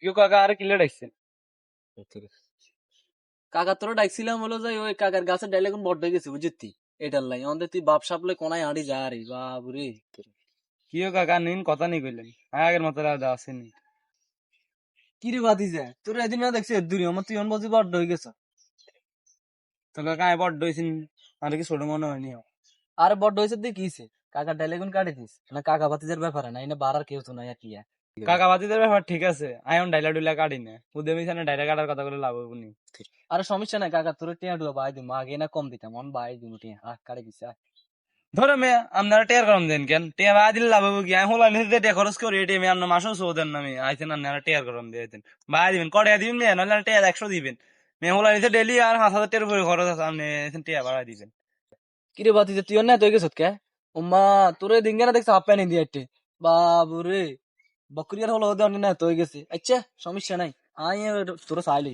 কেউ কাকা আর কিলে ডাকছেন? কাকা তোরা ডাকছিলাম হলো যে ওই কাকার গাছের ডাইলে এখন বড় হয়ে গেছে বুঝছি। এটার লাই আমাদের তুই বাপ সাপলে কোনায় হাঁড়ি যা রে বাবুরে। কেউ কাকা নিন কথা নি কইলেন, আগের মতো আর আসেনি। কি রে বাদি যায় তোর এদিন না দেখছি দূরে আমার তুই অন বলছি বড় হয়ে গেছে। তো কাকা বড্ড হয়েছেন, আর কি ছোট মনে হয়নি। আরে বড় হয়েছে দিয়ে কিছে কাকার ডাইলে এখন কাটে দিস না কাকা বাতিজের ব্যাপারে না এনে বাড়ার কেউ তো নাই আর কি আর। কাকা বাতিদের ব্যাপার ঠিক আছে, আয়ন ডাইলা ডুলা কাটি না, উদে মিশানে ডাইলা কাটার কথা বলে লাভ হবো নি। আরে সমস্যা নাই কাকা তোর টিয়া ডুয়া বাই দিম আগে না কম দিতাম অন বাই দিম টিয়া কাটে দিছে ধরো মে আপনারা টেয়ার করাম দেন কেন, টেয়া বাদ দিলে লাভ হবো কি? আমি হলাম নিতে টেয়া খরচ করি, এটি আমি আপনার মাসও সৌ দেন না, আমি আইতেন আপনারা টেয়ার করাম দিয়ে আইতেন বাই দিবেন, কটা দিবেন মেয়ে, নাহলে টেয়া 100 দিবেন। মেয়ে হলা নিতে ডেলি আর 5,000 টেয়ার উপরে খরচ আছে, আপনি টেয়া বাড়াই দিবেন। কি রে বাতিজে তুই না তুই গেছত কে উম্মা তোরে দিন না দেখছ হাফ প্যান্ট দিয়ে আইতে বাবুরে বকরিয়ার হলো ওদের না তুই গেছে আচ্ছা সমস্যা নাই আই তোরা চাইলি